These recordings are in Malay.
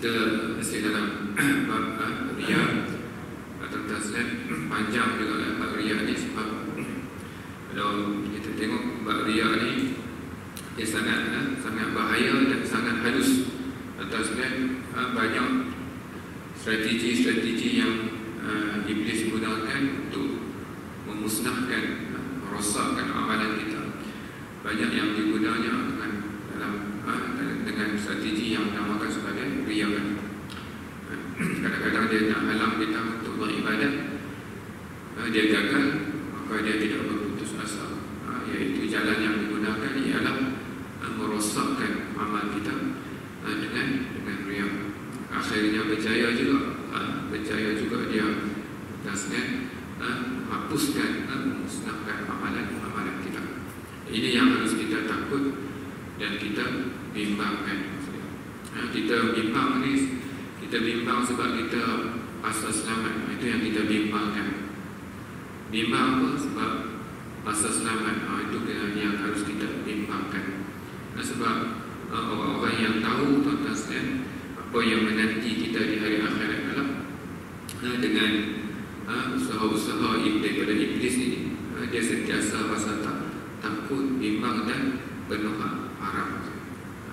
kita masih dalam bab riya atau tasnet panjang juga bab riya ni, sebab kalau kita tengok bab riya ni dia sangat bahaya dan sangat halus. Tasnet banyak strategi-strategi yang iblis gunakan untuk memusnahkan, merosakkan amalan kita. Banyak yang digunanya dengan strategi yang dinamakan sebagai riya. Kadang-kadang dia nak halang kita untuk beribadat, dia gagal, maka dia tidak berputus asa, iaitu jalan yang digunakan ialah merosakkan amal kita dengan riya. Akhirnya berjaya juga dia tasnet hapuskan, memusnahkan amalan kita. Ini yang harus kita takut dan kita bimbangkan. Kita bimbang ni, kita bimbang sebab kita asa selamat. Itu yang kita bimbangkan. Bimbang apa? Sebab asa selamat. Itu yang harus kita bimbangkan. Sebab orang-orang yang tahu tuan-tuan sekalian apa yang menanti kita di hari akhirat adalah dengan usaha-usaha daripada iblis ini, dia sentiasa rasa takut, bimbang dan penuh harap.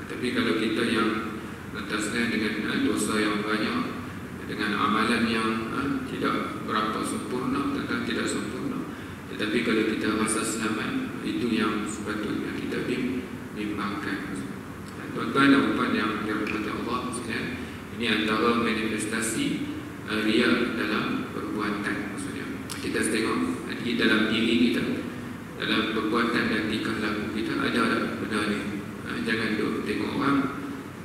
Tapi kalau kita yang atasnya dengan dosa yang banyak, dengan amalan yang tidak berapa sempurna, tentang tidak sempurna, tetapi kalau kita rasa selamat, itu yang sepatutnya kita bimbangkan. Tuan-tuan dan puan yang dirahmati Allah sekalian, ini antara manifestasi riya dalam perbuatan. Maksudnya kita tengok di dalam diri kita, dalam perbuatan dan tingkah laku kita ada benda ni. Jangan duk tengok orang,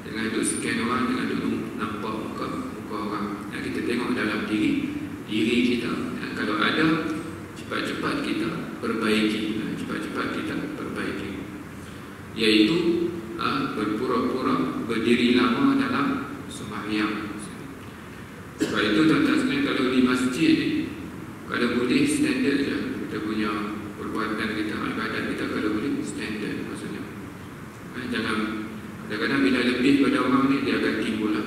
jangan duk scan orang, jangan duk nampak muka orang. Kita tengok dalam diri kita. Kalau ada, cepat-cepat kita perbaiki. Iaitu berpura-pura berdiri lama dalam sembahyang. Sebab itu tuan-tuan sekalian, kalau di masjid ni, kalau boleh standard je kita punya perbuatan kita, ibadat kita, kalau boleh standard. Maksudnya jangan kadang-kadang bila lebih pada orang ni, dia akan timbul lah.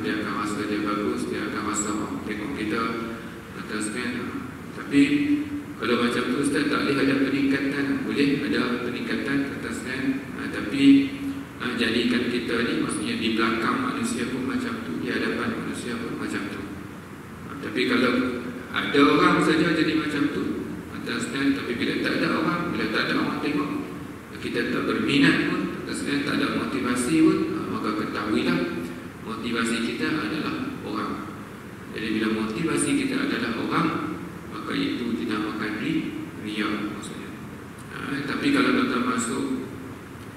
Dia akan rasa dia bagus, dia akan rasa orang tengok kita tuan-tuan sekalian. Tapi kalau macam tu, Ustaz, tak boleh ada peningkatan. Boleh ada peningkatan tuan-tuan sekalian, tapi jadikan kita ni, maksudnya di belakang manusia pun macam tu, di hadapan manusia pun macam tu. Tapi kalau ada orang saja jadi macam tu, tapi bila tak ada orang, bila tak ada orang tengok, kita tak berminat pun, tak ada motivasi pun, maka ketahuilah motivasi kita adalah orang. Jadi bila motivasi kita adalah orang, maka itu dinamakan riya maksudnya. Tapi kalau kita masuk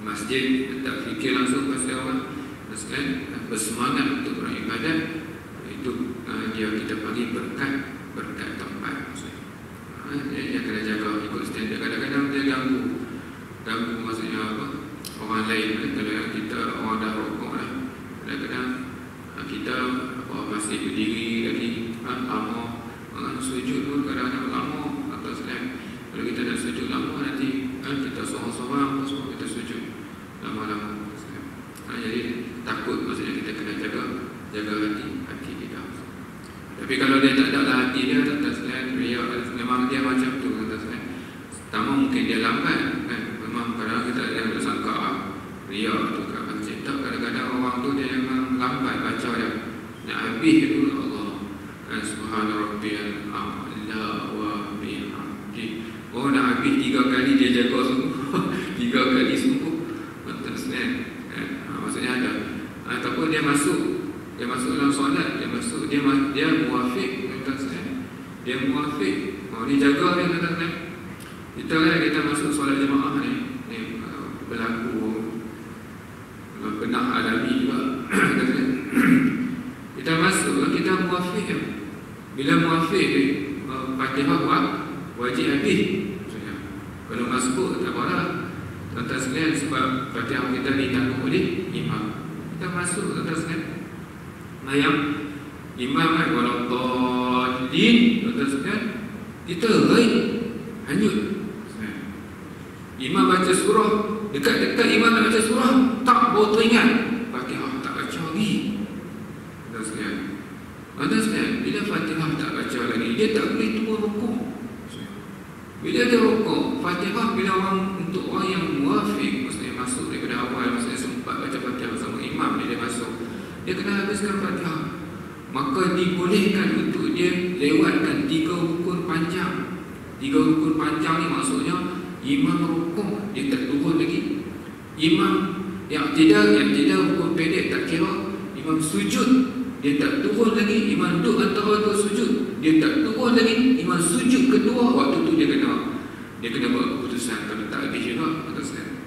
masjid, tak fikir langsung pasal orang, bersemangat untuk beribadat, itu dia kita panggil berkat tempat maksudnya. Dia kena jaga ikut standard. Kadang-kadang dia ganggu maksudnya apa, orang lain. Kalau kita orang dah rokok lah, kadang-kadang kita masih berdiri lagi lama, sujud pun kadang-kadang lama atau selain. Kalau kita nak sujud lama, nanti kita sorang-sorang semua, kita sujud lama-lama. Jadi takut, maksudnya kita kena jaga hati kita. Tapi kalau dia tak ada lah hati dia, tak selain riya, memang dia macam tu, tak selain. Pertama mungkin dia lambat kan. Memang kadang kita ada sangka riya tu kat masjid. Tak, kadang-kadang orang tu dia memang lambat baca dia. Nak habis dulu Allah kan, subhana rabbiyal a'la wa bihamdi. Nak habis 3 kali dia jaga sungguh 3 kali sungguh. Tak selain kan. Maksudnya ada ataupun dia masuk dalam solat, dia muafiq, dia muafiq, dia jaga dia kata. Kita kan kita masuk solat jemaah ni berlaku pernah alami juga. Kita masuk, kita muafiq. Bila muafiq, Fatihah wajib habis. Kalau masuk tak apalah tuan-tuan sekalian, sebab Fatihah kita ditanggung oleh imam. Kita masuk tuan-tuan sekalian, yang imam kan waladdallin, tuan-tuan sekalian, kita hanyut. Imam baca surah, dekat-dekat imam nak baca surah, tak baru teringat Fatihah tak baca lagi. Understand? Bila Fatihah tak baca lagi, dia tak boleh turun rukuk. Bila dia rukuk, Fatihah bila orang, untuk orang yang muafiq, maksudnya masuk daripada awal, maksudnya sempat baca Fatihah bersama imam, dia masuk, dia kena habiskan Fatihah. Maka dibolehkan untuk dia lewatkan 3 rukun panjang. 3 rukun panjang ni maksudnya imam rukuk, dia tak turun lagi. Imam yang tidak rukun pendek tak kira. Imam sujud, dia tak turun lagi. Imam duduk antara 2 sujud, dia tak turun lagi. Imam sujud kedua, waktu tu dia kena buat keputusan. Kalau tak habis juga, understand.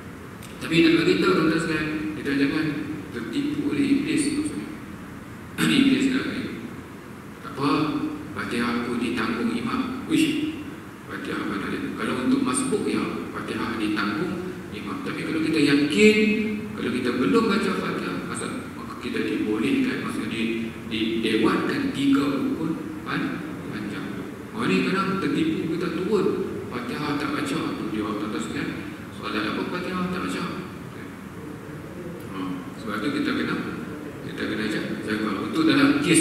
Tapi nak beritahu, understand, kita jangan tertipu oleh iblis. Iblis dah tak apa, Fatihah aku ditanggung imam. Wish, Fatihah mana dia? Kalau untuk masbuk ya, Fatihah ditanggung imam. Tapi kalau kita yakin, kalau kita belum baca Fatihah, maka kita dibolehkan, maksudnya dilewatkan 3 rukun panjang. Orang ni kadang tertipu, kita turun Fatihah tak baca, tu dia waktu ataskan soalan apa Fatihah tak baca. Sebab tu kita kena jaga untuk dalam kes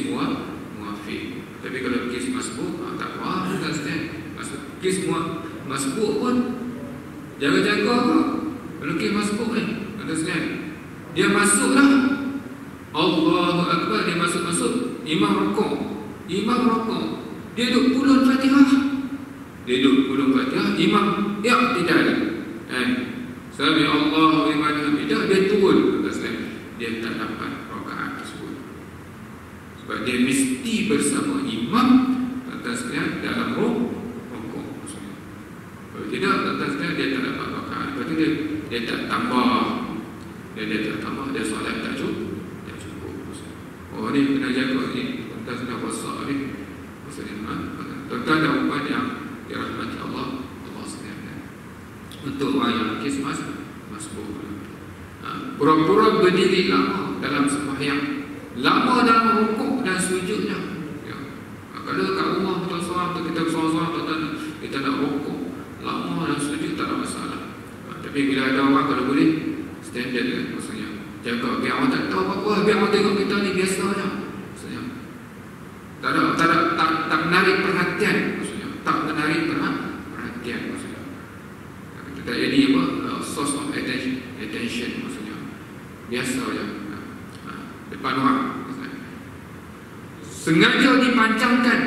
muafiq. Tapi kalau kes masbuk, tak apa, kita stand. Kes masbuk pun jaga-jaga. Kalau kes masbuk ni, understand, dia masuklah, Allahu Akbar, dia masuk, imam rukuk, dia duduk pulun Fatihah, imam tidak, Sami Allahu liman hamidah, dia turun, understand, dia tak dapat rakaat tersebut. Sebab dia mesti bersama imam atasnya dalam rukuk. Kalau tidak, atasnya dia tak dapat rakaat. Lepas tu dia tak tambah. Dia solat tak cukup. Oh ni kena jaga ni. Atasnya wasak ni. Maksudnya tuan-tuan dan puan yang dirahmati Allah sekalian. Untuk orang yang kismas masbuk, pura-pura berdiri lama dalam sembahyang, lama dalam rukuk dan sujudnya. Kalau kat rumah kita seorang, kita nak rukuk lama dalam sujud, tak ada masalah. Tapi bila ada orang, kalau boleh standard kan, maksudnya jaga biar orang tak tahu apa-apa, biar orang tengok kita ni biasa je, maksudnya tak menarik perhatian, maksudnya tak menarik perhatian, maksudnya kita jadi apa, source of attention, maksudnya biasa je, depan orang, maksudnya sengaja dipanjangkan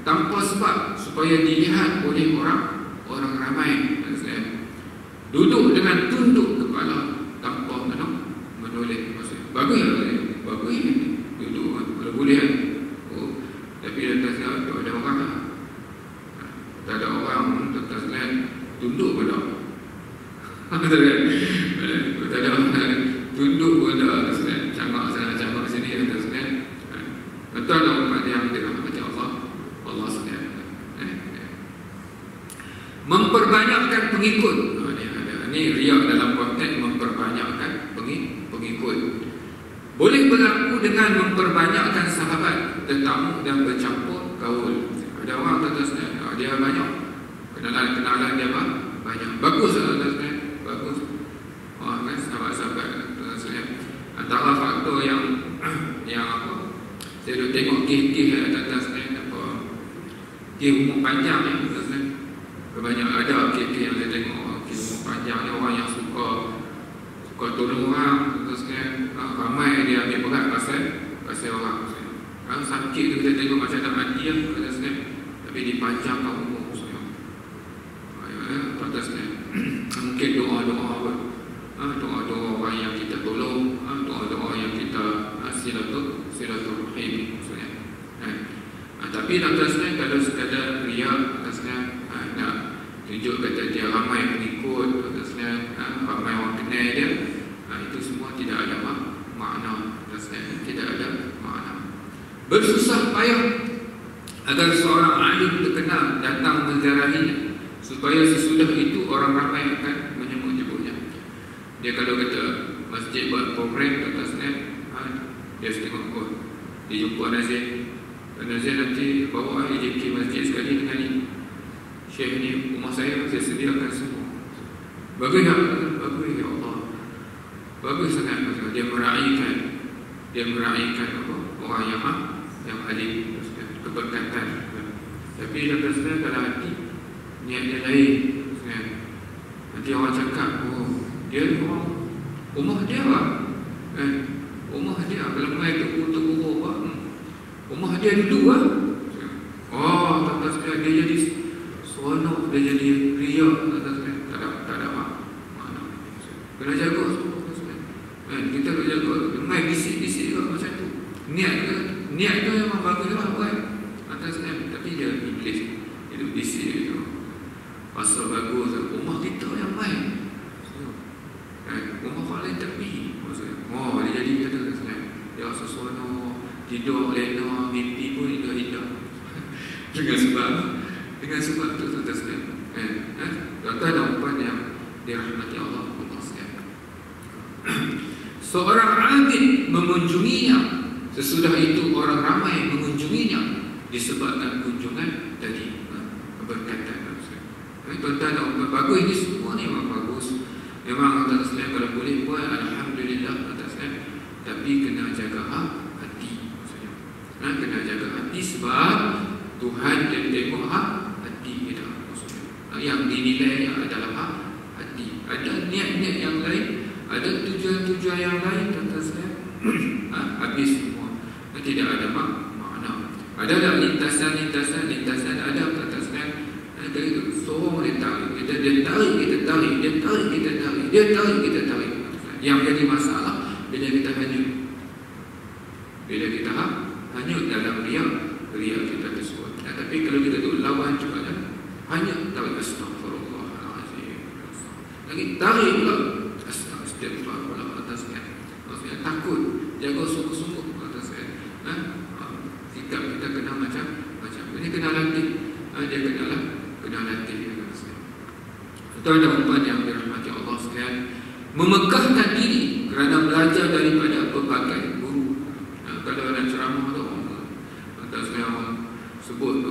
tanpa sebab supaya dilihat oleh orang ramai, maksudnya duduk dengan tunduk kepala tanpa menoleh, maksudnya bagus duduk kalau boleh kan. Tapi atasnya tak ada orang, tak ada orang atasnya tunduk pun tak. Betul kan? Tak ada orang tunduk pun tak. Cangak sana cangak sini atasnya. Betul tak umat yang dirahmati Allah sekalian. Memperbanyakkan pengikut. Ini riak dalam konteks memperbanyakkan pengikut. Boleh berlaku dengan memperbanyakkan sahabat, tetamu dan bercampur gaul. Ada orang atasnya, dia banyak kenalan dia banyak. Bagus atasnya, bagus. Kan sahabat-sahabat atasnya. Antara faktor yang apa? Saya duk tengok kes atasnya apa? Kes umur panjang ni atasnya. Kebanyakan ada kes yang saya tengok, kes umur panjang ni orang yang suka tolong orang, atasnya ramai dia ambil berat pasal orang. Kalau sakit tu kita tengok macam tak mati atasnya, tapi dipanjangkan umur maksudnya. Atasnya mungkin doa-doa orang yang kita tolong, doa-doa yang kita silaturahim maksudnya. Tapi atasnya kalau sekadar riak, atasnya nak tunjuk kata dia ramai pengikut, atasnya ramai orang kenal dia, itu semua tidak ada makna, atasnya tidak ada makna. Bersusah payah agar seorang alim terkenal datang menziarahinya, supaya sesudah itu orang ramai akan menyebut-nyebutnya. Dia kalau kata masjid buat program atasnya, dia setengah dia jumpa Nazir nanti bawa IJK masjid sekali dengan ni, Syekh ni rumah saya sediakan semua. Bagus tak? Bagus ya Allah, bagus sangat. Dia meraihkan apa? Orang yang alim, keberkatan. Tapi tuan-tuan kalau hati niatnya lain, nanti orang cakap, oh dia orang rumah dia lah, rumah dia kalau main untuk apa, rumah dia dulu lah. Oh tuan-tuan dia jadi seronok, dia jadi riak, tuan-tuan tak ada makna. Kena jaga tuan-tuan. Kita kena jaga, main bisik-bisik juga macam tu. Niat tu memang bagus lah buat atas tapi dia iblis, dia bisik tu. Pasal bagus rumah kita yang main, rumah orang lain tak pergi. Oh dia jadi kata dia rasa seronok, tidur lena, mimpi pun indah-indah. dengan sebab tu tuan-tuan. Tuan-tuan ada umpan yang dirahmati Allah sekalian. Seorang abid mengunjunginya, sesudah itu orang ramai mengunjunginya disebabkan kunjungan tadi, keberkatan. Tuan-tuan ada umpan bagus, ini semua ni memang bagus. Memang tuan-tuan kalau boleh buat alhamdulillah tuan-tuan, tapi kena jaga hati. Kena jaga hati sebab Tuhan dia tengok hati kita. Yang dinilai adalah hati. Ada niat-niat yang lain, ada tujuan-tujuan yang lain tuan-tuan, habis semua. Tidak ada makna. Ada tak lintasan ada tuan-tuan. Dari itu sorong dia tarik, dia tarik kita tarik. Yang jadi masalah bila kita hanyut. Bila kita hanyut dalam riak kita tersebut. Tapi kalau kita tu lawan juga hanyut tarik astagfirullahalazim. Lagi tarik pula astagfirullahalazim atasnya. Maksudnya takut, jaga sungguh-sungguh atasnya. Sikap kita kena macam ini kena latih. Dia kena latih. Itu ada umpan yang dirahmati Allah sekalian. Memegahkan diri kerana belajar daripada pelbagai guru. Kalau ada ceramah tu, atas orang sebut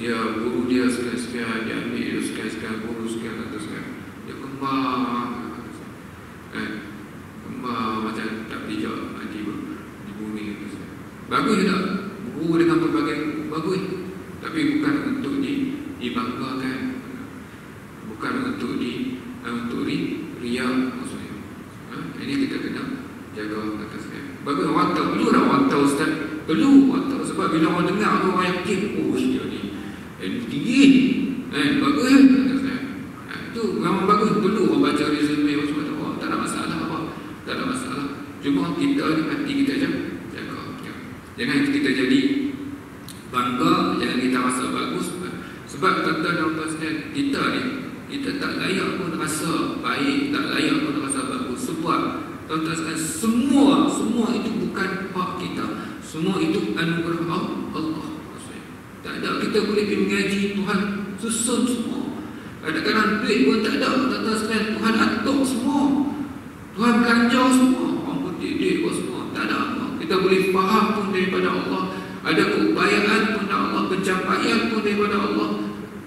dia guru dia sekian-sekian, dia ambil sekian-sekian guru sekian atas dia kembang macam tak bijak di bumi. Bagus tak? Guru dengan pelbagai bagus, tapi bukan untuk dibanggakan, bukan untuk riak maksudnya. Ini kita kena jaga atas dia. Bagus orang tahu, perlu tak orang tahu Ustaz? Perlu orang tahu sebab bila orang dengar tu orang yakin, oh dia ni tinggi, bagus atas dia. Itu memang bagus, perlu orang baca resume macam tu. Oh, tak ada masalah apa, tak ada masalah. Cuma kita ni hati kita jaga. Jangan kita jadi bangga, jangan kita rasa bagus. Sebab tuan-tuan kita ni, kita tak layak pun rasa baik, tak layak pun rasa bagus. Sebab tuan-tuan semua itu bukan hak kita, semua itu anugerah Allah. Tak ada kita boleh pergi mengaji, Tuhan susun semua. Kadang-kadang duit pun tak ada, tuan-tuan Tuhan atur semua, Tuhan belanja semua, orang putih duit pun semua tak ada apa. Kita boleh faham pun daripada Allah, ada keupayaan pun daripada Allah, pencapaian pun daripada Allah,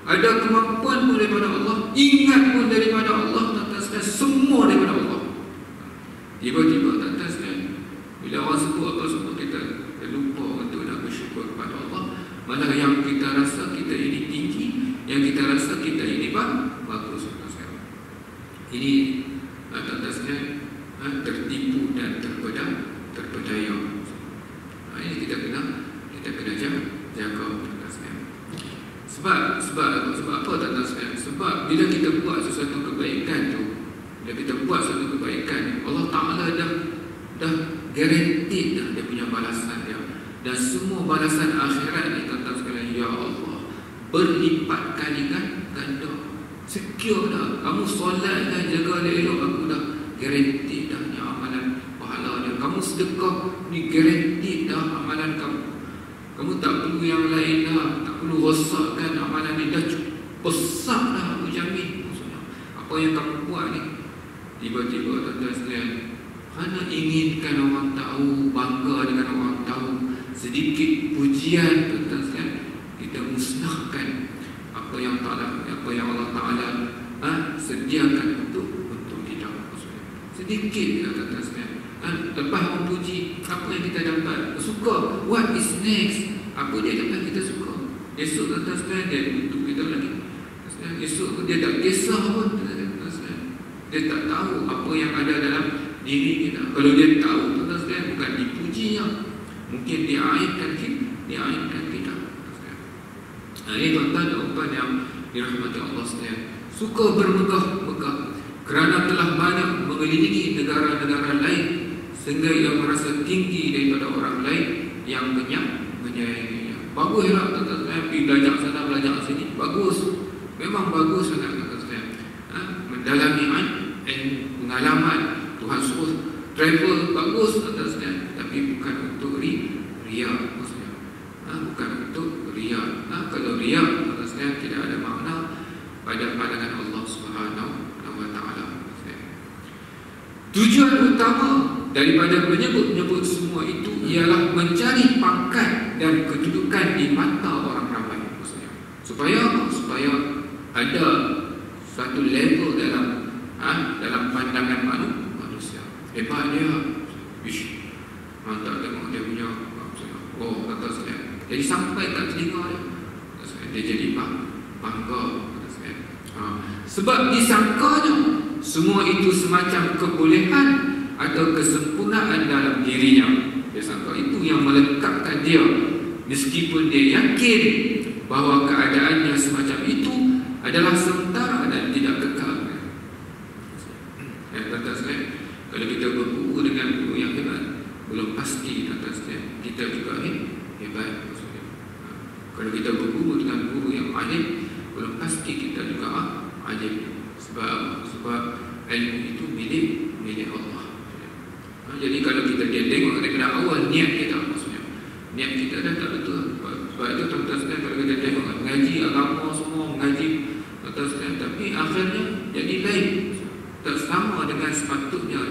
ada kemampuan pun daripada Allah, ingat pun daripada Allah, tuan-tuan semua daripada Allah. Tiba-tiba tuan-tuan bila orang sebut apa semua, kita lupa untuk nak bersyukur kepada Allah. Malah yang kita rasa kita ini tinggi, yang kita rasa kita ini bagus. Ini tuan-tuan tertipu dan terpedaya. Ini kita kena jaga tuan-tuan. Sebab apa tuan-tuan? Sebab bila kita buat sesuatu kebaikan tu, bila kita buat sesuatu kebaikan, Allah Ta'ala dah guaranteed dah dia punya balasan dia. Dan semua balasan akhirat ni tuan-tuan sekalian, ya Allah, berlipat kali ganda. Secure dah. Kamu solat dah, jaga elok, aku dah guaranteed dah ni amalan pahala dia. Kamu sedekah ni guaranteed dah amalan kamu. Kamu tak perlu yang lain dah, tak perlu rosakkan amalan ni, dah besar dah, aku jamin. Maksudnya, apa yang kamu buat ni, tiba-tiba tuan-tuan sekalian, kerana inginkan orang tahu, bangga dengan orang tahu, sedikit pujian tuan-tuan sekalian, kita musnahkan apa yang Allah Ta'ala sediakan untuk kita. Sedikit tuan-tuan sekalian. Lepas orang puji, apa yang kita dapat. Suka. What is next? Apa dia dapat kita suka? Esok tuan-tuan sekalian dia tutup kita lagi. Esok dia tak kisah pun. Dia tak tahu apa yang ada dalam diri kita. Kalau dia tahu tuan-tuan sekalian, bukan dipujinya, mungkin dia aibkan kita. Ini tuan-tuan jawapan yang dirahmati Allah sekalian. Suka bermegah-megah kerana telah banyak mengelilingi negara-negara lain, sehingga ia merasa tinggi daripada orang lain yang menyayanginya. Baguslah tuan-tuan sekalian pergi belajar sana, belajar sini. Bagus. Memang bagus sangat tuan-tuan sekalian. Mendalami pengalaman Tuhan suruh travel, bagus tuan-tuan sekalian. Tapi bukan untuk riya maksudnya. Bukan untuk riya. Kalau riya tuan-tuan sekalian tidak ada makna pada pandangan Allah Subhanahu wa taala. Tujuan utama daripada menyebut-nyebut semua itu ialah mencari pangkat dan kedudukan di mata orang ramai maksudnya. Supaya ada satu level dalam pandangan manusia. Hebat dia. Mantap tengok dia punya maksudnya. Oh, kata saya. Jadi sampai kat telinga dia jadi bangga. Sebab disangkanya semua itu semacam kebolehan atau kesempurnaan dalam dirinya. Dia sangka itu yang melekatkan dia, meskipun dia yakin bahawa keadaannya semacam itu adalah sementara dan tidak kekal. Kata saya, kalau kita berguru dengan guru yang hebat, belum pasti kata saya kita juga hebat. Kalau kita berguru dengan guru yang alim, belum pasti kita juga alim. Sebab ilmu itu milik Allah. Jadi kalau kita tengok daripada awal niat kita, maksudnya niat kita dah tak betul. Sebab itu tuan-tuan sekalian, kalau kita tengok mengaji agama semua, mengaji tuan-tuan sekalian, tapi akhirnya jadi lain, tak sama dengan sepatutnya.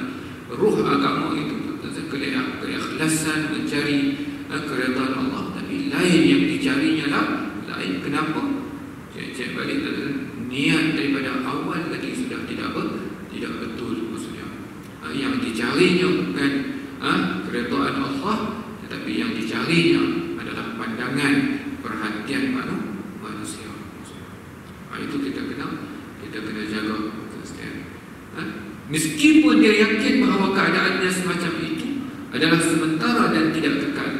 Ruh agama itu tuan-tuan sekalian, keikhlasan mencari keredaan Allah, tapi lain yang dicarinya lah lain. Kenapa? Cek balik niat daripada awal tadi sudah tidak betul maksudnya. Yang dicarinya bukan keredaan Allah, tetapi yang dicarinya adalah pandangan perhatian manusia. Itu kita kena jaga. Meskipun dia yakin bahawa keadaannya semacam itu adalah sementara dan tidak kekal,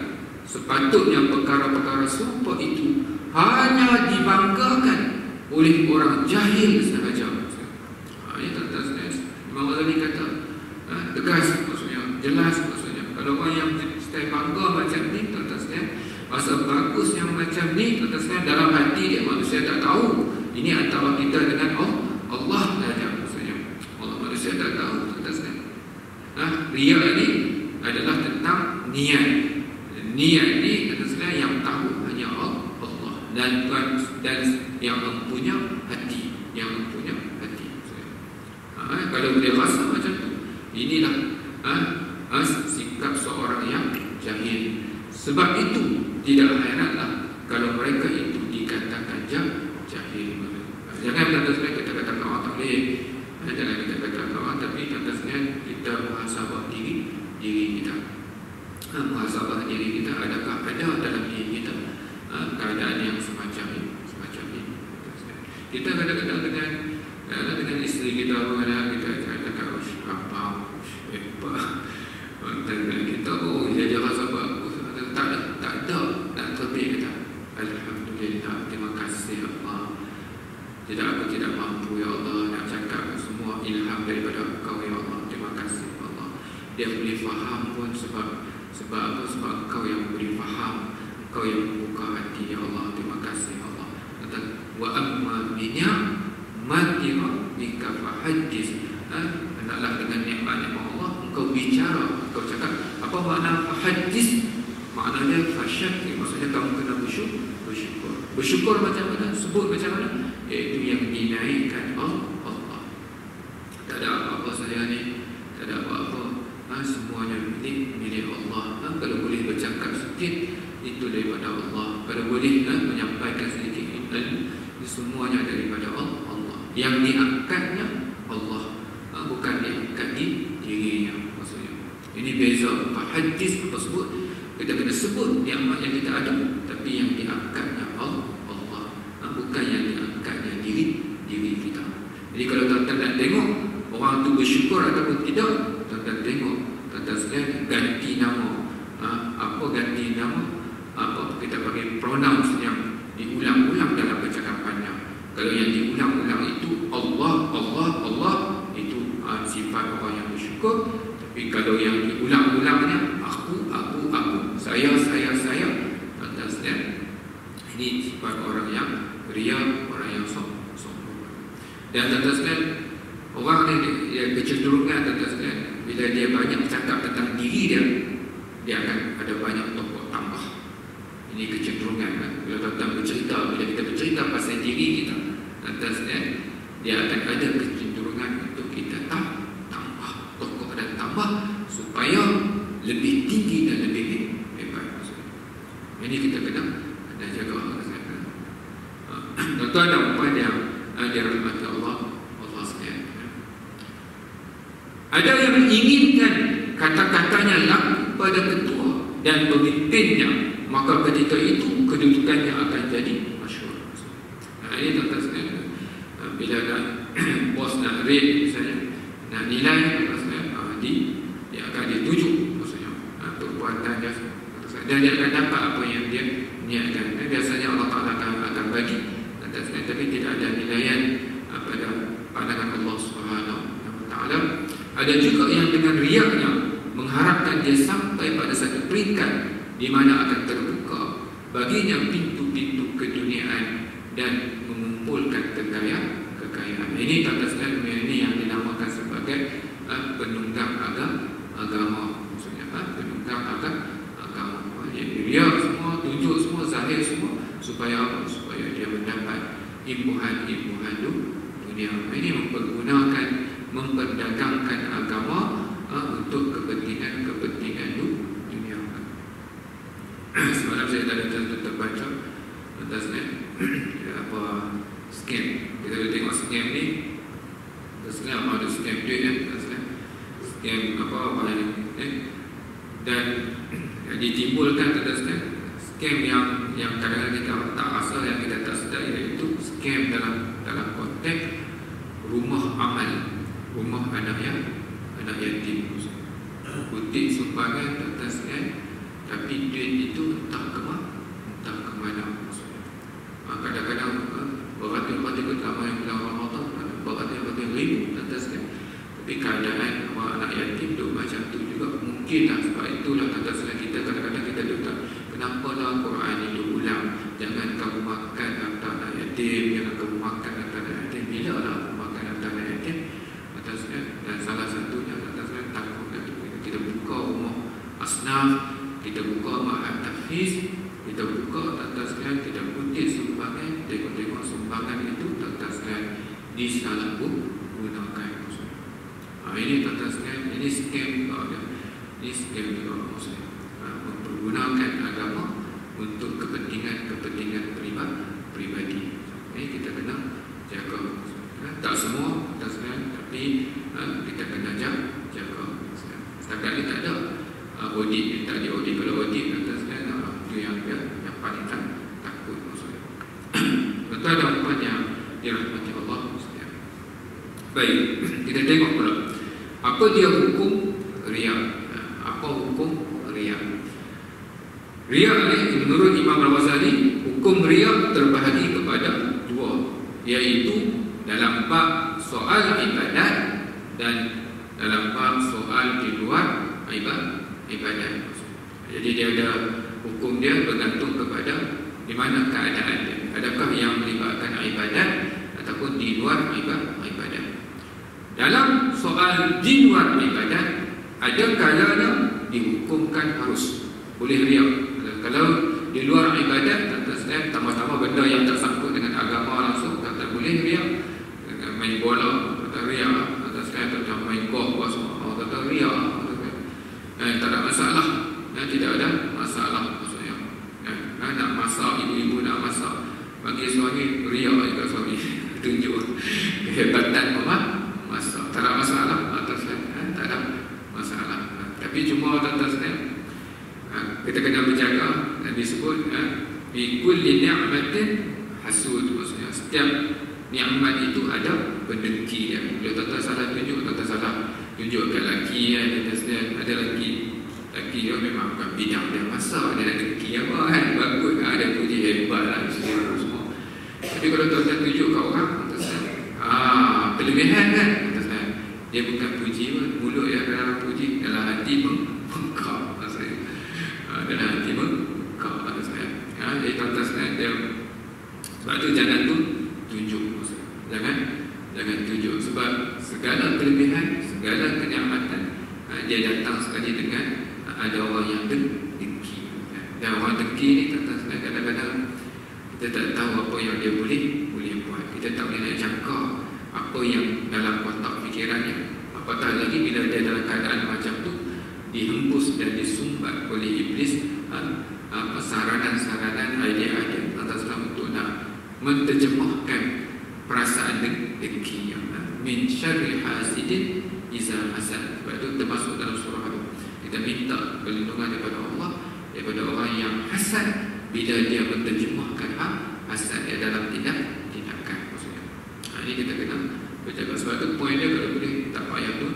sepatutnya perkara-perkara serupa itu hanya dibanggakan oleh orang jahil sahaja. Ini tuan-tuan sekalian, Imam Ghazali kata tegas maksudnya, jelas maksudnya. Kalau orang yang stay bangga macam ni tuan-tuan sekalian, masa bagus yang macam ni tuan-tuan sekalian, dalam hati dia manusia tak tahu. Ini antara kita dengan Allah saja maksudnya. Allah manusia tak tahu tuan-tuan sekalian. Riya ini adalah tentang niat. Niat ni tuan-tuan sekalian yang tahu hanya Allah dan yang mempunya hati, kalau dia rasa macam tu, inilah sikap seorang yang jahil. Sebab itu tidak heranlah kalau mereka itu dikatakan jahil. Jangan kata-kata kita katakan orang tak boleh, jangan kita katakan orang, tapi kata-kata kita muhasabah diri kita. Muhasabah diri kita, adakah ada dalam diri kita keadaan yang semacam ini. Kita kadang-kadang dengan isteri kita, kita katakan apa dengan kita, dia rasa bagus, tak ada nak terbaik kita. Alhamdulillah, terima kasih Allah. Aku tidak mampu ya Allah nak cakap semua ilham daripada Engkau ya Allah. Terima kasih Allah. Dia boleh faham pun sebab apa? Sebab Engkau yang boleh faham, Engkau yang membuka hati ya Allah. Terima kasih Allah. Wa amma binya matira bika fahadis. Hendaklah dengan nikmat-nikmat Allah engkau bicara, engkau cakap. Apa makna fahadis? Maknanya fasyakir, maksudnya kamu kena bersyukur. Bersyukur macam mana? Sebut macam mana? Iaitu yang dinaikkan Allah. Tak ada apa-apa saya ni, tak ada apa-apa. Semuanya milik Allah. Kalau boleh bercakap sikit, itu daripada Allah. Kalau boleh menyampaikan sedikit ilmu, semuanya daripada Allah. Yang diangkatnya Allah, bukan diangkat di dirinya maksudnya. Ini beza hadis, apa sebut, kita kena sebut nikmat yang kita ada, tapi yang diangkatnya Allah, bukan yang diangkatnya diri kita. Jadi kalau tuan-tuan nak tengok orang tu bersyukur ataupun tidak, tuan-tuan tengok, tuan-tuan sekalian ganti nama. Apa ganti nama? Apa kita pakai pronouns yang diulang-ulang dalam percakapannya. Kalau yang diulang-ulang itu Allah, itu sifat orang yang bersyukur. Tapi kalau yang diulang-ulangnya aku, saya, tuan-tuan sekalian, ini sifat orang yang ria, orang yang sombong. Dan tuan-tuan sekalian, orang ni dia kecenderungan, tuan-tuan sekalian, bila dia banyak cakap tentang diri dia akan ada banyak tokoh tambah. Ini kecenderungan kan? Bila tuan-tuan bercerita, bila kita bercerita pasal diri kita, tuan-tuan sekalian, dia akan ada kecenderungan untuk kita tambah tokoh dan tambah supaya lebih tinggi dan lebih hebat. Ini kita kena jaga Allah. Tuan-tuan dan puan yang dirahmati Allah sekalian, ada yang menginginkan kata-katanya laku pada ketua dan pemimpinnya, maka ketika itu kedudukannya akan jadi masyhur. Ini tuan-tuan sekalian, bila bos nak rate misalnya, nak nilai, dia akan dituju maksudnya perbuatan dia, dan dia akan dapat apa yang dia niatkan. Biasanya Allah Ta'ala akan bagi, tapi tidak ada nilaian pada pandangan Allah Subhanahu Wa Ta'ala. Ada juga yang dengan riaknya mengharapkan dia sampai pada satu peringkat di mana akan terbuka baginya pintu-pintu keduniaan dan mengumpulkan kekayaan. Ini kata sekalian, ini yang dinamakan sebagai penunggang agama, maksudnya penunggang agama. Dia riak semua, tunjuk semua, zahir semua, supaya apa? Supaya dia mendapat imbuhan dunia. Ini memperdagangkan agama untuk kepentingan dunia. Semalam saya tadi terbaca atas apa scam. Kita tengok scam ni, sebenarnya apa ada scam duit kan? Scam apa ni? Dan ditimbulkan scam yang kadang-kadang kita tak rasa, yang kita tak sedar, iaitu scam dalam konteks rumah amal, rumah anak yatim, kutip sumbangan atas tapi duit itu entah ke mana. Kadang-kadang beratus-ratus ramai yang bulan Ramadan, beratus-ratus ribu atas tapi keadaan anak yatim tu macam tu juga. Mungkinlah sebab itulah atas kita kadang-kadang kita letak, kenapa lah Quran itu ulang, jangan kamu makan harta anak yatim, jangan kamu makan harta anak yatim. Bila lah aku makan harta anak yatim atasnya? Dan salah satunya atasnya takut kita buka rumah asnaf, kita buka ma'at tahfiz, kita buka atasnya, kita kutip sumbangan, tengok-tengok sumbangan itu atasnya disalahgunakan. Ini atasnya, ini scam juga. Ini scam juga maksudnya, mempergunakan agama untuk kepentingan pribadi. Ini kita kena jaga. Tak semua atasnya, tapi kita kena jaga. Setakat ni tak ada audit, tak ada audit. Kalau audit atasnya, itu yang paling takut maksudnya. Betul ada puan yang dirahmati Allah. Baik, kita tengok pula apa dia hukum riya. Apa hukum riya? Riya ni menurut Imam Al-Ghazali, hukum riya terbahagi kepada dua, iaitu dalam bab soal ibadat dan dalam bab soal di luar ibadat. Jadi dia ada hukum dia bergantung kepada di mana keadaan dia. Adakah yang melibatkan ibadat ataupun di luar ibadat. Dalam soal di luar ibadat, ada kalanya dihukumkan harus boleh riya. Kalau di luar ibadat, tambah-tambah benda yang tak sangkut dengan agama langsung, tak boleh riya. Main bola, kata riya. Atau main golf, kata riya. Tak ada masalah. Tidak ada masalah maksudnya. Nak masak, ibu-ibu nak masak, bagi suami riya juga suami. Tunjuk kehebatan masak. Tak ada masalah atasnya, tak ada masalah. Tapi cuma atasnya kita kena berjaga. Nabi sebut bi kulli ni'matin hasud, maksudnya setiap nikmat itu ada pendengki dia. Kalau tak salah tunjuk, tak salah tunjuk kat lelaki ada lelaki dia memang bukan bidang dia masak, dia ada dengki apa kan, bagus ada puji hebat lah semua. Tapi kalau tuan-tuan tunjuk kat orang, kelebihan kan, dia bukan puji pun, mulut yang dalam puji, dalam hati bengkak maksudnya. Dalam hati bengkak maksudnya. Jadi tuan-tuan sekalian, dia sebab tu jangan tunjuk maksudnya. Jangan tunjuk, sebab segala kelebihan, segala kenikmatan dia datang sekali dengan ada orang yang dengki. Dan orang dengki ni tuan-tuan sekalian, kadang-kadang kita tak tahu apa yang dia boleh buat. Kita tak boleh nak jangka apa yang dalam kotak fikirannya. Apatah lagi bila dia dalam keadaan macam tu, dihembus dan disumbat oleh iblis saranan-saranan, idea-idea atas dalam untuk nak menterjemahkan perasaan dengki. Min syarri hasidin iza hasad. Sebab itu termasuk dalam surah itu kita minta perlindungan daripada Allah daripada orang yang hasad bila dia menterjemahkan hasad dia dalam tindakan maksudnya. Ini kita kena berjaga. Sebab itu poin dia kalau boleh tak payah tu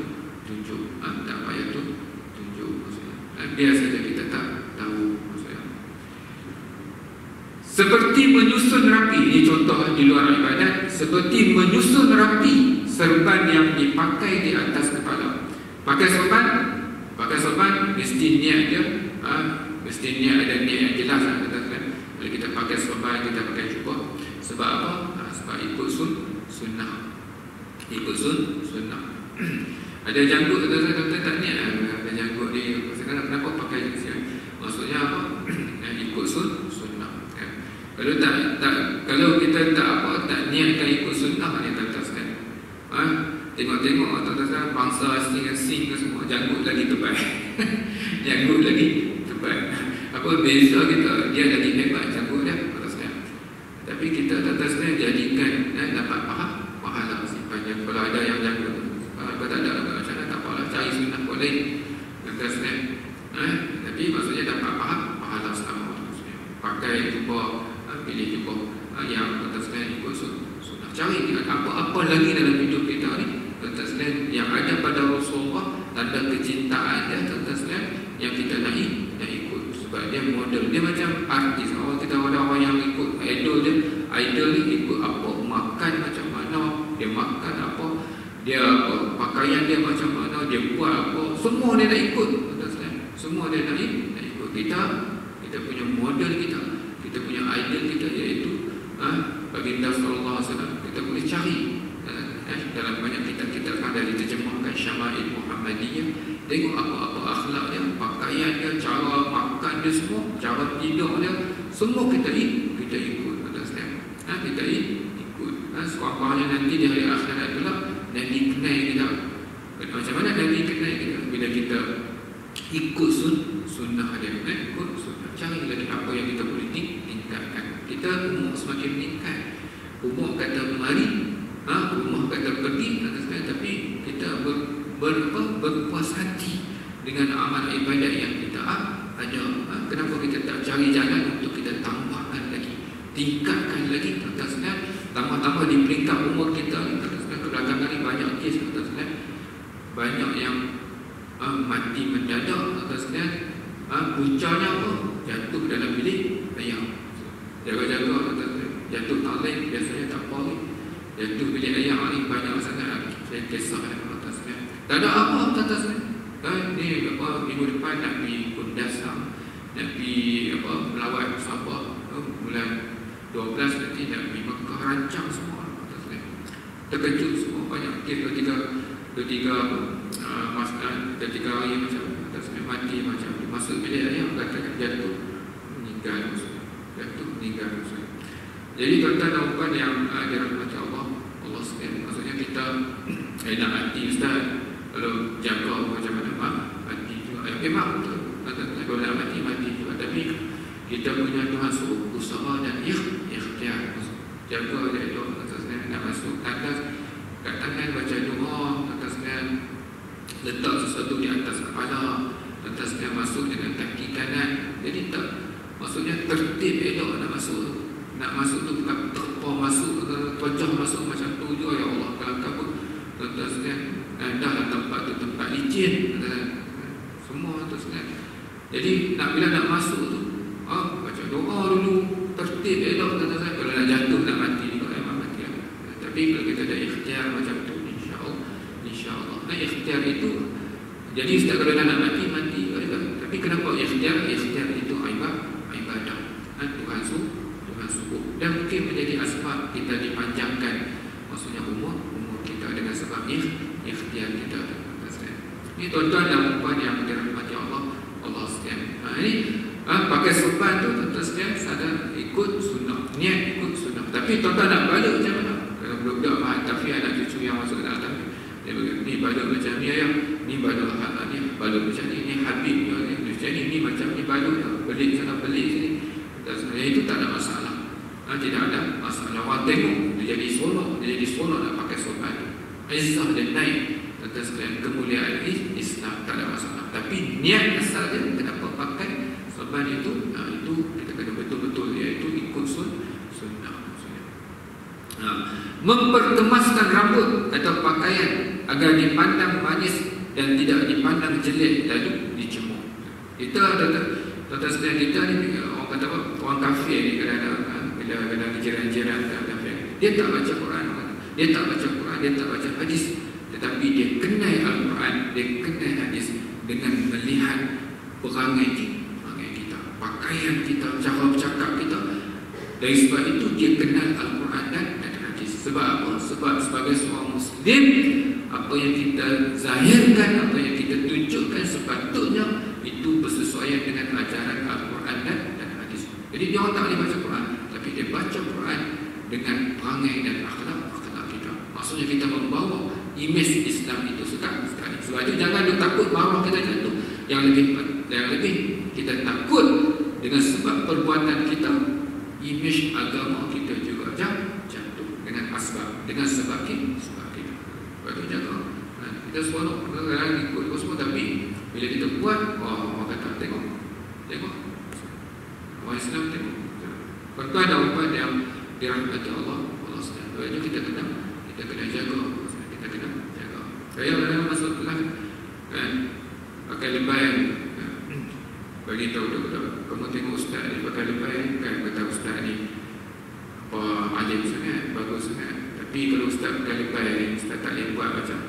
tunjuk, tak payah tu tunjuk maksudnya. Biar saja kita tak tahu maksudnya. Seperti menyusun rapi, ini contoh di luar ibadat, seperti menyusun rapi serban yang dipakai di atas kepala. Pakai serban mesti niat dia, mesti niat, ada niat yang jelas kan. Kalau kita pakai serban, kita pakai jubah, sebab apa? Sebab ikut sunnah. Ikut sunnah. Ada janggut, tuan-tuan tak niat ada janggut ni. Sekarang kenapa pakai jenis? Maksudnya apa? Ikut sunnah. Kalau kalau kita tak niatkan ikut sunnah ni tuan-tuan. Tengok tuan-tuan bangsa asing ke semua janggut lagi tebal. Janggut lagi tebal. Apa beza kita? Dia lagi hebat janggut dia tuan-tuan. Tapi kita tuan-tuan jadikan dapat pahala sepanjang. Kalau ada yang janggut, kalau tak ada macam mana tak apalah, cari sunnah boleh tuan-tuan. Tapi maksudnya dapat pahala sama maksudnya. Pakai jubah, pilih jubah yang tuan-tuan ikut sunnah. Cari apa lagi dalam hidup kita ni tuan-tuan yang ada pada Rasulullah, tanda kecintaan dia tuan-tuan yang kita nak ikut. Sebab dia model, dia macam artis. Orang kita ada orang yang ikut idol dia ikut apa, makan macam mana, dia makan apa, dia pakaian dia macam mana, dia buat apa, semua dia nak ikut tuan-tuan. Semua dia nak ikut. Kita punya model, kita punya idol kita, iaitu baginda sallallahu alaihi wasallam. Kita boleh cari dalam banyak kitab-kitab ada diterjemahkan Syama'il Muhammadiyah. Tengok apa-apa akhlak dia, pakaian dia, cara makan dia, semua cara tidur dia, semua kita ikut tuan-tuan. Kita ikut. Sekurang-kurangnya nanti di hari akhirat pula Nabi kenal kita. Macam mana Nabi kenal kita? Bila kita ikut sunnah dia, ikut sunnah. Cari lagi apa yang kita boleh tingkatkan. Kita umur semakin meningkat, umur kata mari, umur kata pergi, tapi kita berpuas hati dengan amal ibadat yang kita ada. Kenapa kita tak cari jalan untuk kita tambahkan lagi, tingkatkan lagi tuan-tuan, tambah-tambah di peringkat umur kita tuan-tuan. Kebelakangan ni banyak kes tuan-tuan, banyak yang mati mendadak tuan-tuan. Puncanya apa? Jatuh dalam bilik ayam. Jaga-jaga tuan-tuan, jatuh tarik biasanya tak apa ni. Jatuh bilik ayam ni banyak sangat. Saya kisah tuan-tuan. Tak ada apa tuan-tuan. Ni minggu depan nak pergi Kundasam, nak pergi melawat Sabah, bulan 12 nanti nak pergi Mekah, rancang semua tuan-tuan. Terkejut semua, banyak kes ketiga hari macam tuan-tuan mati macam masuk bilik ayam, katakan jatuh meninggal maksudnya. Jadi tuan-tuan dan puan yang dirahmati Allah sekalian, maksudnya kita nak hati ustaz, kalau jaga macam mana mati juga. Memang betul tuan-tuan, kalau nak mati juga. Tapi kita punya Tuhan suruh usaha dan ikhtiar. Jaga dia tuan-tuan, nak masuk atas kat tangan baca doa tuan-tuan, letak sesuatu di atas kepala tuan-tuan, masuk dengan kaki kanan Jadi tak, maksudnya tertib elok nak masuk tu tak terpau masuk, pecah masuk macam tu juga. Ya Allah, kalau takut tuan-tuan sekalian, dah tempat tu tempat licin, semua tu sekalian. Jadi bila nak masuk tu, baca doa dulu, tertib elok tuan-tuan sekalian. Kalau nak jatuh nak mati juga memang mati lah. Tapi kalau kita ada ikhtiar macam tu, insya-Allah. Nah, ikhtiar itu, jadi setiap kalau dah nak mati juga. Tapi kenapa ikhtiar? Ikhtiar itu ibadah. Tuhan suruh. Dan mungkin menjadi asbab kita dipanjangkan, maksudnya umur kita dengan sebab ikhtiar kita. Ini tuan-tuan dan puan yang dirahmati Allah sekalian. Ini pakai serban tu tuan-tuan sekalian, sadar ikut sunnah, niat ikut sunnah. Tapi tuan-tuan nak balik macam mana? Kalau budak-budak mahal tapi anak cucu yang masuk ke dalam tafi, dia berkata, ni balik macam ni ayah, ni balik ni balik macam ni habib ni macam ni balik belik sana belik sini. Dan sebenarnya itu tak ada masalah. Tidak ada masalah. Orang tengok dia jadi seronok nak pakai sorban. Izzah dan naik, tentang sekalian kemuliaan Islam, tak ada masalah. Tapi niat asal dia kenapa pakai sorban itu, itu kita kena betul-betul, iaitu ikut sunnah. Memperkemaskan rambut atau pakaian agar dipandang manis dan tidak dipandang jelek lalu dicemooh. Kita tuan-tuan sekalian, kita ni orang kata apa, orang kafir ni kadang-kadang bila jiran-jiran kafir, dia tak baca Quran, dia tak baca hadis, tetapi dia kenal Al-Quran, dia kenal hadis dengan melihat perangai kita, pakaian kita, cara bercakap kita. Dari sebab itu dia kenal Al-Quran dan hadis. Sebab apa? Sebab sebagai seorang Muslim, apa yang kita zahirkan, apa yang kita tunjukkan sepatutnya itu bersesuaian dengan ajaran Al-Quran dan hadis. Jadi dia orang tak boleh baca Quran, tapi dia baca Quran dengan perangai dan akhlak kita. Maksudnya kita membawa imej Islam itu sekali. Sebab itu jangan takut marah kita jatuh. Yang lebih kita takut dengan sebab perbuatan kita, imej agama kita juga jatuh dengan sebab kita. Sebab itu jaga. Kita semua kadang-kadang ikut semua, tapi bila kita buat, orang kata tengok orang Islam tengok. Tuan-tuan dan puan yang dirahmati Allah sekalian, sebab itu kita kena jaga. Saya dalam masa telah pakai lebayan, bagi tahu budak-budak, kamu tengok ustaz ni pakai lebayan, kan kata ustaz ni alim sangat, bagus sangat. Tapi kalau ustaz pakai lebayan ni, ustaz tak boleh buat macam,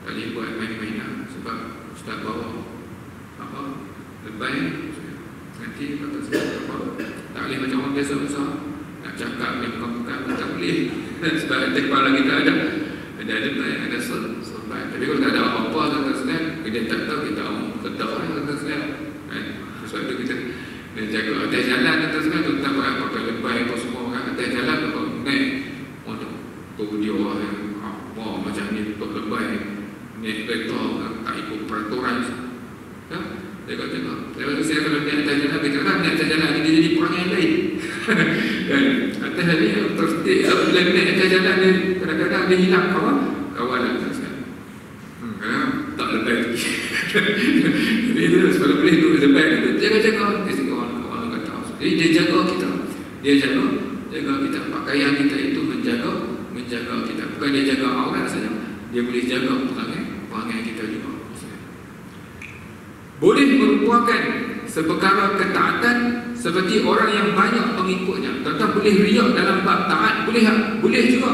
tak boleh buat main-main, sebab ustaz bawa lebayan nanti kata ustaz tak boleh macam orang biasa-biasa nak cakap ni bukan tak boleh. Sebab di kepala kita ada lebayan, ada sorban. Tapi kalau tak ada apa-apa kata ustaz, dia tak tahu kita orang kedah kata ustaz. Sebab itu kita jaga atas jalan kata ustaz, tu tak pakai lebayan apa semua kan atas jalan kalau naik tu dia macam ni untuk lebayan naik kereta tak ikut peraturan. Tengok saya kalau naik atas jalan, kita kan naik atas jalan ni dia jadi perangai lain. Dan atas ni tersetik, bila naik atas jalan ni kadang-kadang dia hilang kawalan tak sekali. Tak lepas lagi. Jadi dia sebab boleh tu lepas tu jaga-jaga. Dia sini orang kata. Jadi dia jaga kita. Dia jaga kita. Pakaian kita itu menjaga kita. Bukan dia jaga aurat saja. Dia boleh jaga perangai kita juga. Boleh merupakan seperkara ketaatan seperti orang yang banyak pengikutnya. Tuan-tuan boleh riak dalam bab taat, boleh juga.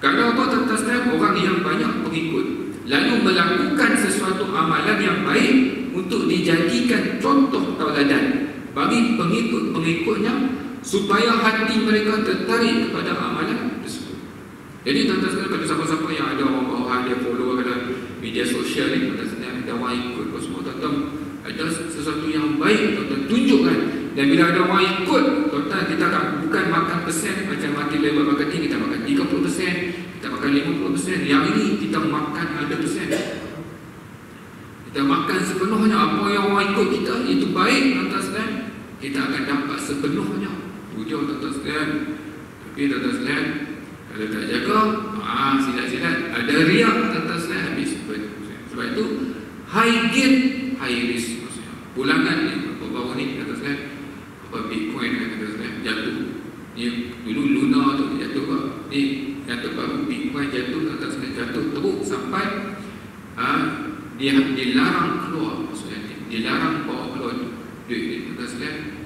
Kalau apa tuan-tuan orang yang banyak pengikut lalu melakukan sesuatu amalan yang baik untuk dijadikan contoh tauladan bagi pengikut-pengikutnya supaya hati mereka tertarik kepada amalan tersebut. Jadi tuan-tuan sekalian, pada siapa-siapa yang ada orang bawahan dia follow dalam media sosial ni, tuan-tuan ada orang ikut semua, tuan-tuan ada sesuatu yang baik tuan-tuan tunjukkan. Dan bila ada orang ikut, tuan-tuan kita akan bukan makan persen macam mati level makan ni, kita makan 30%, kita makan 50%. Yang ini kita makan 100%. Kita makan sepenuhnya apa yang orang ikut kita itu baik tuan-tuan sekalian, kita akan dapat sepenuhnya. Tujuh tuan-tuan sekalian. Tapi tuan-tuan sekalian, kalau tak jaga, silat-silat, ada riak tuan-tuan sekalian, habis. Sebab itu high gain, high risk. Pulangan ni baru ni dia dilarang keluar, maksudnya dilarang bawa keluar duit itu,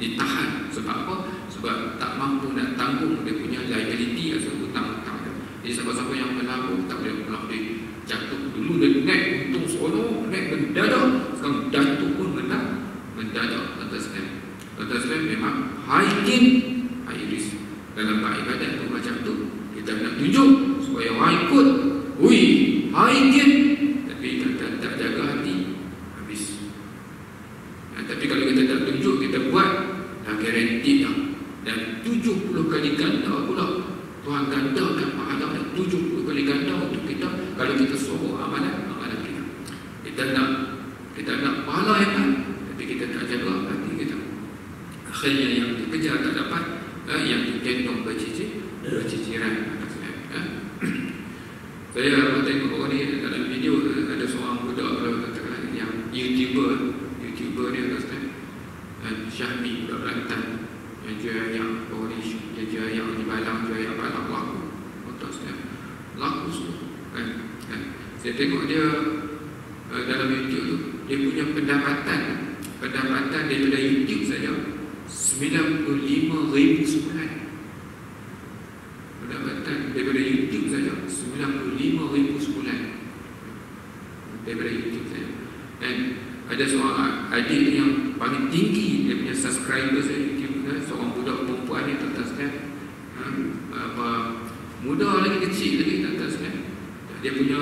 ditahan. Sebab apa? Sebab tak mampu nak tanggung dia punya liability atau hutang-hutang. Jadi siapa-siapa yang melabur tak boleh pulang duit. Jatuh dulu dia naik untung seronok, naik mendadak, sekarang jatuh pun mendadak. Tuan-tuan memang high gain, high risk. Dalam beribadat tu macam tu, kita nak tunjuk supaya orang ikut. Ui, high gain, tapi kita tak jaga hati, habis. Tapi kalau kita tak tunjuk, kita buat, dah guaranteed dah. Dan 70 kali ganda pula Tuhan gandakan pahala 70 kali ganda untuk kita kalau kita suruh amalan kita. Kita nak pahala yang baik, tapi kita tak jaga hati kita. Akhirnya yang dikejar tak dapat, yang digendong berciciran. Saya tengok ni dalam video, ada seorang budak yang YouTuber dia Syahmi, budak Kelantan, yang jual ayam dia jual ayam di Balang, jual ayam Balang laku semua kan. Saya tengok dia dalam YouTube tu, dia punya pendapatan daripada YouTube saja 95,000 sebulan. Pendapatan daripada YouTube saja 95,000 sebulan daripada YouTube saja. Dan ada seorang adik yang paling tinggi dia punya subscribers di YouTube, seorang budak perempuan ni, tuan-tuan, muda lagi, kecil lagi, tuan-tuan. Dia punya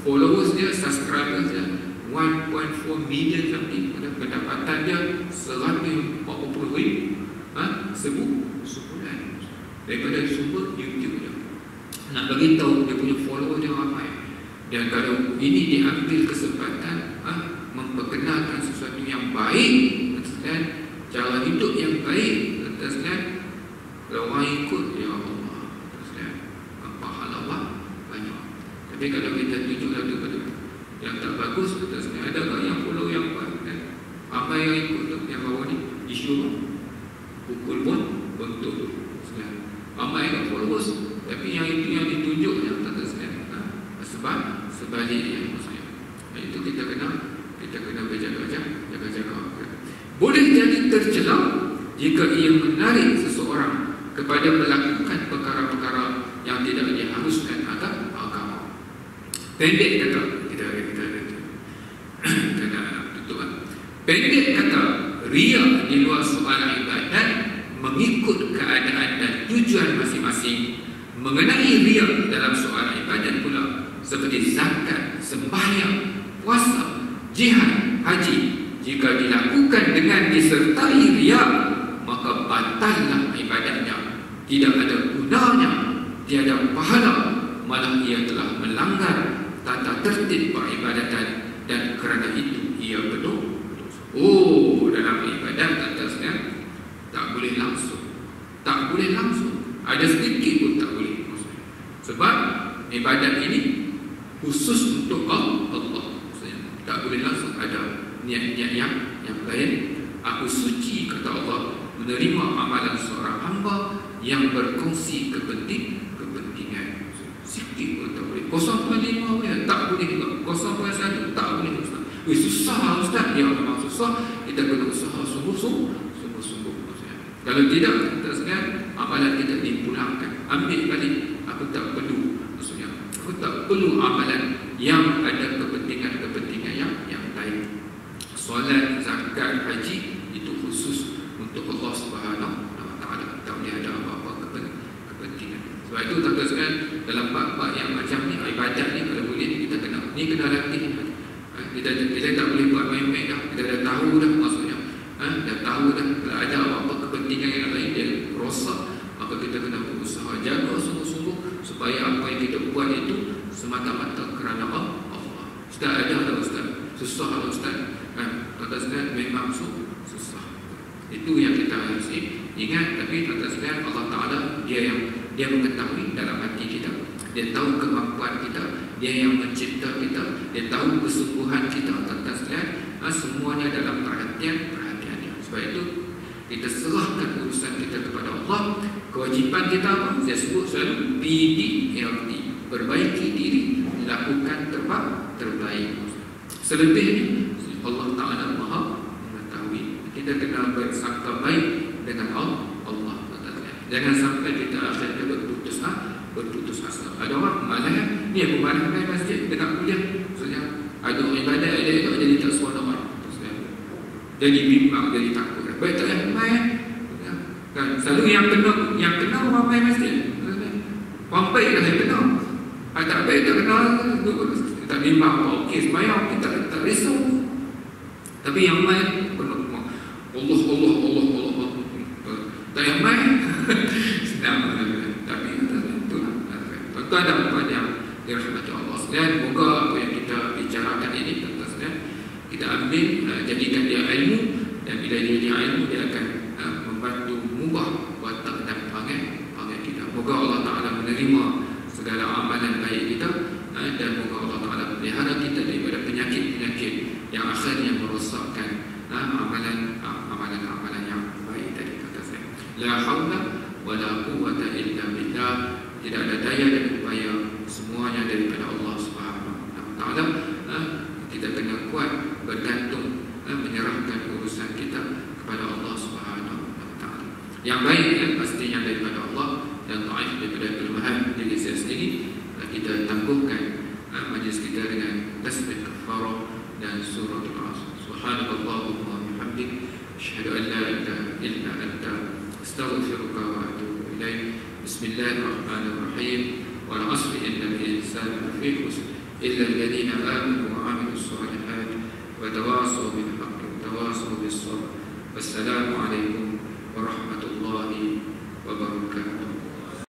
followers dia, subscribers dia 1.4 million something. Pendapatan dia 140,000 sebulan daripada sumber YouTube dia. Nak bagi tahu dia punya follower dia ramai. Dan kalau ini diambil kesempatan memperkenalkan sesuatu yang baik, dan cara hidup yang baik, dan kalau orang ikut, ya Allah, pahala banyak. Tapi kalau kita tunjuk satu yang tak bagus, ada tak yang follow yang baik, kan? Apa yang ikut tu, yang bawah ni isu pukul pun bentuk, ramai yang followers, tapi yang itu yang ditunjuk yang tak sebab sebaliknya, maksudnya. Itu kita kena berjaga-jaga. Boleh jadi tercela jika ia menarik seseorang kepada melakukan perkara-perkara yang tidak diharuskan agama. Pendek kata, kita kena tutup. Pendek kata, riya di luar soal ibadat mengikut keadaan dan tujuan masing-masing. Mengenai riya dalam soal ibadat pula, seperti zakat, sembahyang, puasa, jihad, haji, jika dilakukan dengan disertai riya, maka batallah ibadatnya, tidak ada gunanya, tiada pahala, malah ia telah melanggar tata tertib peribadatan, dan kerana itu ia penuh dosa. Dalam ibadat atasnya tak boleh langsung, ada sedikit pun tak boleh. Sebab ibadat ini khusus untuk Allah. Tak boleh langsung ada niat-niat yang lain. Aku suci, kata Allah, menerima amalan seorang hamba yang berkongsi kepentingan. Sikit pun tak boleh. 0.5 ya, tak boleh juga. 0.1 tak boleh, Ustaz. Susah, Ustaz. Ya, memang susah. Kita kena usaha sungguh-sungguh. Kalau tidak, kita sekarang amalan kita dipulangkan. Ambil balik. Aku tak perlu, maksudnya aku tak perlu amalan yang ada kepentingan yang lain. Solat, zakat, haji itu khusus untuk Allah Subhanahu wa Ta'ala. Tak boleh ada apa-apa kepentingan. Sebab itu tuan-tuan, dalam bab-bab yang macam ni, ibadat ni kalau boleh kita kena latih. Kita tak boleh buat main-main dah. Kita dah tahu dah, maksudnya dah tahu dah kalau ada apa-apa kepentingan yang lain dia rosak, maka kita kena berusaha jaga sungguh-sungguh supaya apa yang kita buat itu semata-mata kerana Allah. Ustaz, ada tak Ustaz? Susah tak Ustaz? Tuan-tuan, memang susah. Itu yang kita harus ingat. Tapi tuan-tuan, Allah Ta'ala dia mengetahui dalam hati kita. Dia tahu kemampuan kita. Dia yang mencipta kita. Dia tahu kesungguhan kita. Tuan-tuan, semuanya dalam perhatiannya. Sebab itu kita serahkan urusan kita kepada Allah. Kewajipan kita apa? Saya sebut selalu PDLT, perbaiki diri, lakukan terbaik. Selebihnya Allah Ta'ala Maha mengetahui. Kita kena bersangka baik dengan Allah Ta'ala. Jangan sampai kita akhirnya berputus asa. Ada orang malah ni aku malah main masjid dengan kuliah. Maksudnya ada ibadat ada itu jadi tak seronok. Jadi bimbang, jadi takut. Baik tak payah main. Kan selalu yang kena orang main masjid. Orang baik dah yang kena. Tak baik tak kena, tak bimbang. Okey, sembahyang kita tak risau. Tapi yang main Allah. Tak yang main. Senang. Tapi itulah. Tuan-tuan dan puan yang dirahmati Allah sekalian, moga apa yang kita bicarakan ini tuan-tuan sekalian kita ambil, jadikan dia ilmu, dan bila dia jadi ilmu dia akan membantu mengubah watak dan perangai kita. Moga Allah Ta'ala menerima segala amalan baik kita, dan moga Allah Ta'ala melihara kita daripada penyakit-penyakit yang akhirnya merosakkan amalan-amalan yang baik tadi kata saya. La haula wa la quwwata illa billah. Tidak ada daya dan upaya, semuanya daripada Allah Subhanahu wa Ta'ala. Kita kena kuat bergantung, menyerahkan urusan kita kepada Allah Subhanahu wa Ta'ala. Yang baik pastinya daripada Allah, dan dhaif daripada kelemahan diri saya sendiri. Kita tangguhkan majlis kita dengan tasbih kafarah dan surah Al-Asr. Subhanallahumma wa bihamdik, asyhadu an la ilaha illa anta, astaghfiruka wa atubu ilaik. Bismillahirrahmanirrahim. Wal 'asri innal insana lafi khusr illa alladhina amanu wa 'amilus solihat wa tawassaw bil haqqi wa tawassaw bis sabr. Wassalamu alaikum warahmatullahi